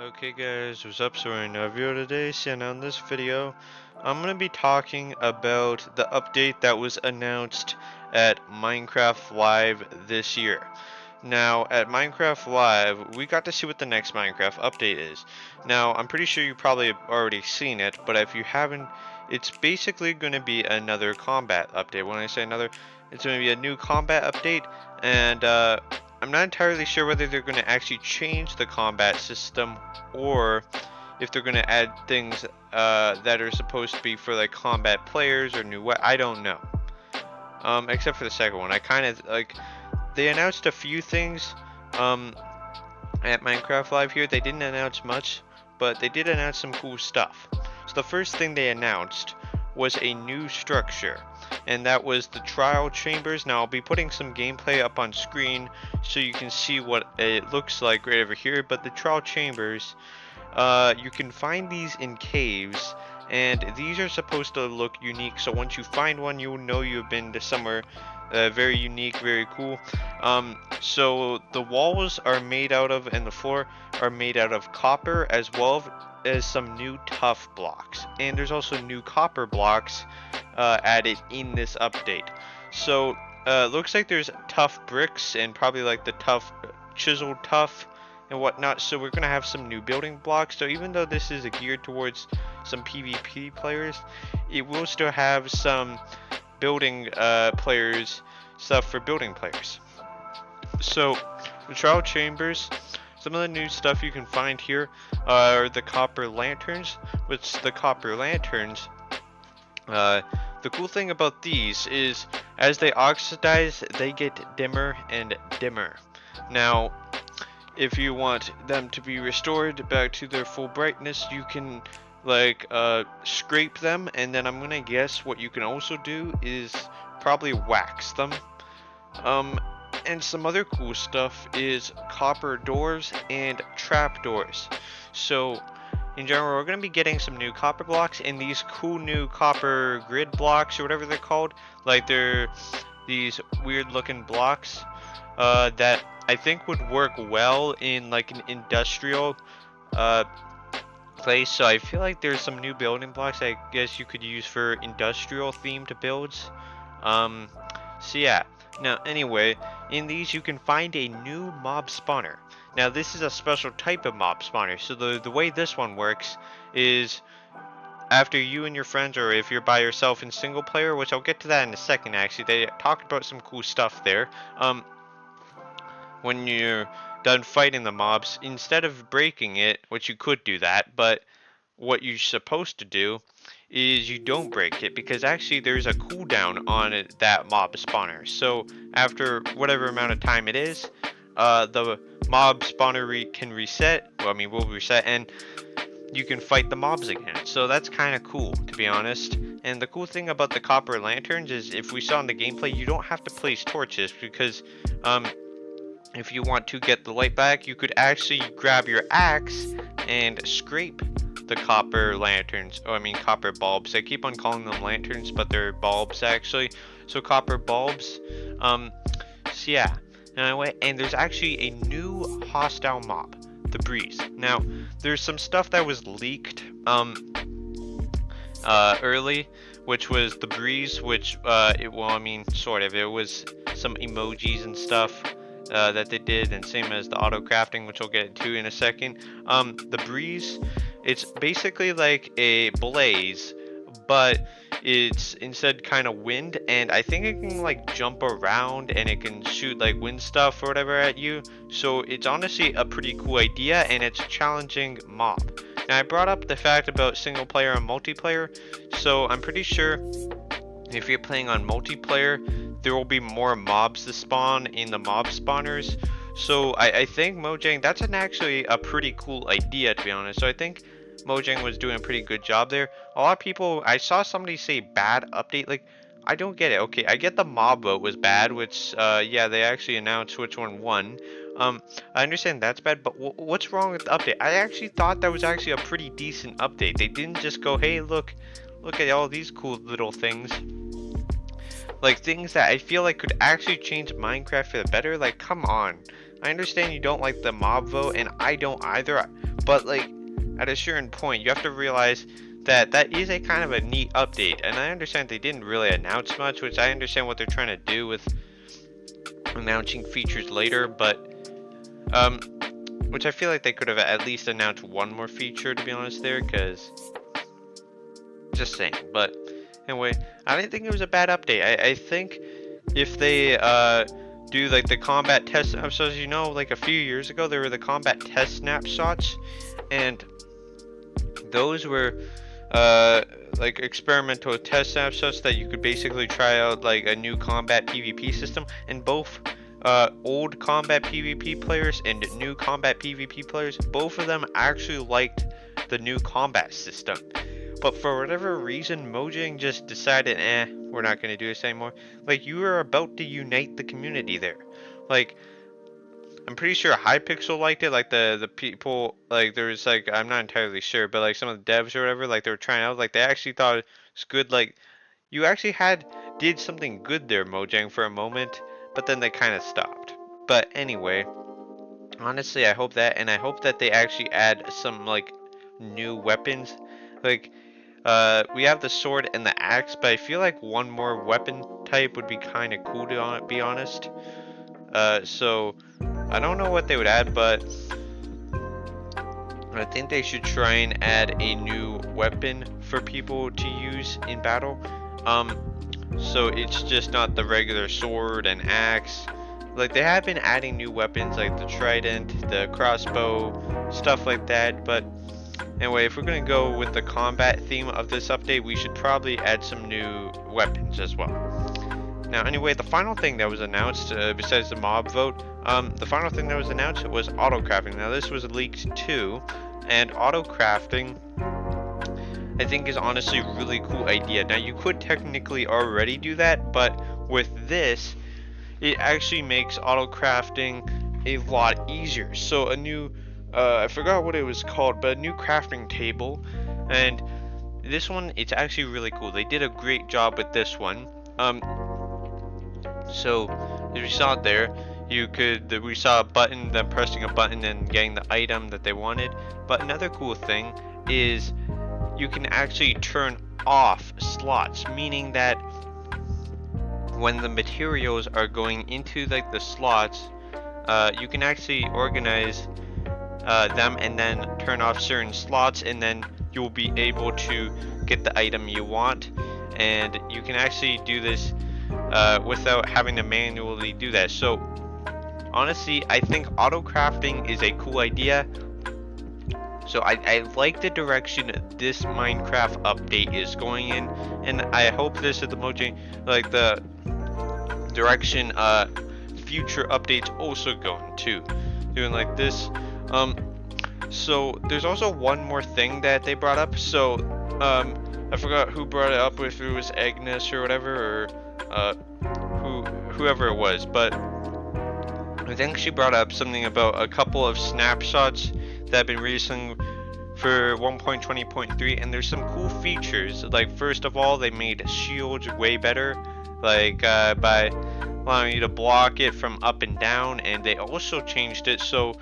Okay guys, what's up? So we're in a video today, and on this video, I'm going to be talking about the update that was announced at Minecraft Live this year. Now, at Minecraft Live, we got to see what the next Minecraft update is. Now, I'm pretty sure you probably have already seen it, but if you haven't, it's basically going to be another combat update. When I say another, it's going to be a new combat update, and I'm not entirely sure whether they're going to actually change the combat system or if they're going to add things that are supposed to be for like combat players or new. I don't know. Except for the second one, I kind of like. They announced a few things at Minecraft Live here. They didn't announce much, but they did announce some cool stuff. So the first thing they announced was a new structure, and that was the trial chambers. Now I'll be putting some gameplay up on screen so you can see what it looks like right over here, but the trial chambers, you can find these in caves, and these are supposed to look unique, so once you find one, you'll know you've been to somewhere very unique, very cool. So the walls are made out of, and the floor are made out of copper, as well as some new tough blocks. And there's also new copper blocks added in this update. So looks like there's tough bricks and probably like the tough chiseled tough and whatnot. So we're gonna have some new building blocks. So even though this is geared towards some PvP players, it will still have some building players stuff for building players. So the trial chambers, some of the new stuff you can find here are the copper lanterns. Which the copper lanterns, the cool thing about these is as they oxidize, they get dimmer and dimmer. Now if you want them to be restored back to their full brightness, you can like scrape them, and then I'm gonna guess what you can also do is probably wax them. And some other cool stuff is copper doors and trap doors. So in general, we're gonna be getting some new copper blocks and these cool new copper grid blocks or whatever they're called. Like they're these weird looking blocks that I think would work well in like an industrial place. So I feel like there's some new building blocks I guess you could use for industrial themed builds. So yeah. Now anyway, in these you can find a new mob spawner. Now this is a special type of mob spawner. So the way this one works is after you and your friends, or if you're by yourself in single player, which I'll get to that in a second actually. They talked about some cool stuff there. When you're done fighting the mobs, instead of breaking it, which you could do that, but what you're supposed to do is you don't break it, because actually there's a cooldown on that mob spawner. So after whatever amount of time it is, the mob spawner can reset. Well, I mean, will reset, and you can fight the mobs again. So that's kind of cool, to be honest. And the cool thing about the copper lanterns is, if we saw in the gameplay, you don't have to place torches, because if you want to get the light back, you could actually grab your axe and scrape the copper lanterns, or I mean copper bulbs. I keep on calling them lanterns, but they're bulbs actually. So copper bulbs. So yeah. Anyway, and there's actually a new hostile mob, the Breeze. Now, there's some stuff that was leaked early, which was the Breeze, which well, I mean, sort of. It was some emojis and stuff that they did, and same as the auto crafting, which I'll get to in a second. The Breeze, it's basically like a blaze, but it's instead kind of wind, and I think it can like jump around and it can shoot like wind stuff or whatever at you. So it's honestly a pretty cool idea, and it's a challenging mob. Now I brought up the fact about single player and multiplayer, so I'm pretty sure if you're playing on multiplayer, there will be more mobs to spawn in the mob spawners. So I think Mojang, that's actually a pretty cool idea, to be honest. So I think Mojang was doing a pretty good job there. A lot of people, I saw somebody say bad update. Like, I don't get it. Okay, I get the mob vote was bad, which yeah, they actually announced which one won. I understand that's bad, but what's wrong with the update? I actually thought that was actually a pretty decent update. They didn't just go, hey, look at all these cool little things. Like things that I feel like could actually change Minecraft for the better. Like, come on. I understand you don't like the mob vote, and I don't either. but like at a certain point you have to realize that that is a kind of a neat update. And I understand they didn't really announce much, which I understand what they're trying to do with announcing features later, but which I feel like they could have at least announced one more feature, to be honest, there, because just saying. But anyway, I didn't think it was a bad update. I think if they do like the combat test snapshots, you know, like a few years ago there were the combat test snapshots, and those were like experimental test snapshots that you could basically try out like a new combat PvP system, and both old combat PvP players and new combat PvP players, both of them actually liked the new combat system. But for whatever reason, Mojang just decided, we're not going to do this anymore. Like, you were about to unite the community there. Like, I'm pretty sure Hypixel liked it, like the people, like there was like, I'm not entirely sure, but like some of the devs or whatever, like they were trying out, like they actually thought it was good. Like, you actually did something good there, Mojang, for a moment, but then they kind of stopped. But anyway, honestly, I hope that, and I hope that they actually add some like new weapons. Like, we have the sword and the axe, but I feel like one more weapon type would be kind of cool to be honest. So I don't know what they would add, but I think they should try and add a new weapon for people to use in battle. So it's just not the regular sword and axe. Like, they have been adding new weapons like the trident, the crossbow, stuff like that. But anyway, if we're gonna go with the combat theme of this update, we should probably add some new weapons as well. Now, anyway, the final thing that was announced, besides the mob vote, the final thing that was announced was auto crafting. Now, this was leaked too, and auto crafting, I think, is honestly a really cool idea. Now, you could technically already do that, but with this, it actually makes auto crafting a lot easier. So a new, I forgot what it was called, but a new crafting table, and this one, it's actually really cool. They did a great job with this one. So as we saw it there, we saw a button, then pressing a button and getting the item that they wanted. But another cool thing is you can actually turn off slots, meaning that when the materials are going into like the slots, you can actually organize them and then turn off certain slots, and then you'll be able to get the item you want. And you can actually do this without having to manually do that. So honestly, I think auto crafting is a cool idea. So I like the direction this Minecraft update is going in, and I hope this is the Mojang, like the direction future updates also going to, doing like this. So there's also one more thing that they brought up. So I forgot who brought it up, if it was Agnes or whatever, or whoever it was, but I think she brought up something about a couple of snapshots that have been releasing for 1.20.3, and there's some cool features. Like, first of all, they made shields way better, like by allowing you to block it from up and down, and they also changed it so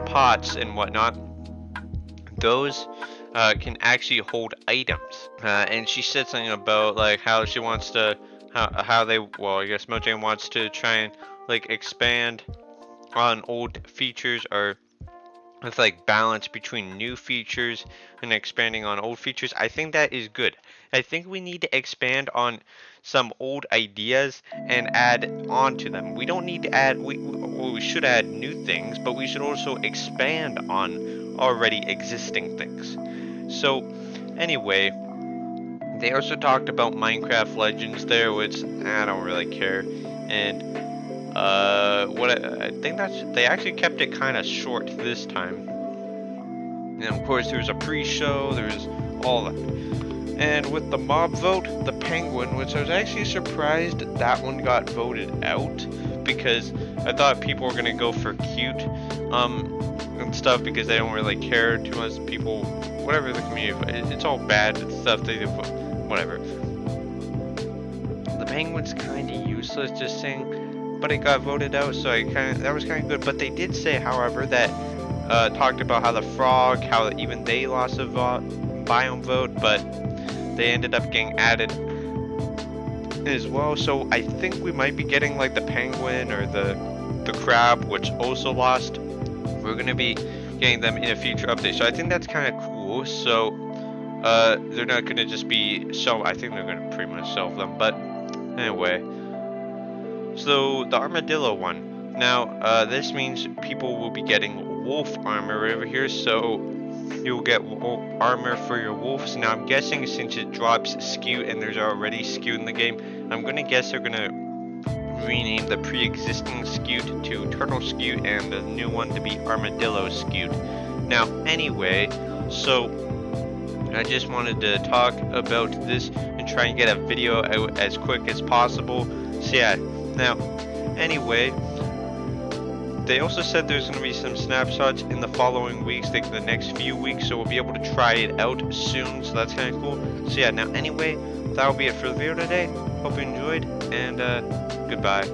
pots and whatnot, those can actually hold items. And she said something about like how she wants to, how they, well, I guess Mojang wants to try and like expand on old features, or with like balance between new features and expanding on old features. I think that is good. I think we need to expand on some old ideas and add on to them. We don't need to add, we should add new things, but we should also expand on already existing things. So anyway, they also talked about Minecraft Legends there, which I don't really care. And what I think they actually kept it kind of short this time. And of course, there was a pre-show, there's all that. And with the mob vote, the penguin, which I was actually surprised that one got voted out, because I thought people were gonna go for cute and stuff, because they don't really care too much. People, whatever the community, it's all bad stuff. They whatever. The penguin's kind of useless, just saying. but it got voted out, so that was kind of good. But they did say, however, that talked about how the frog, how even they lost a biome vote, but they ended up getting added as well. So I think we might be getting like the penguin or the crab, which also lost. We're gonna be getting them in a future update. So I think that's kind of cool. So they're not gonna just be I think they're gonna pretty much sell them. But anyway, so the armadillo one. Now this means people will be getting wolf armor over here. So you'll get armor for your wolves. Now I'm guessing since it drops skew and there's already skew in the game, I'm gonna guess they're gonna rename the pre-existing skewed to turtle skewed and the new one to be armadillo skewed. Now anyway, so I just wanted to talk about this and try and get a video out as quick as possible. So yeah, now anyway, they also said there's going to be some snapshots in the following weeks, like the next few weeks, so we'll be able to try it out soon, so that's kind of cool. So yeah, now anyway, that'll be it for the video today. Hope you enjoyed, and goodbye.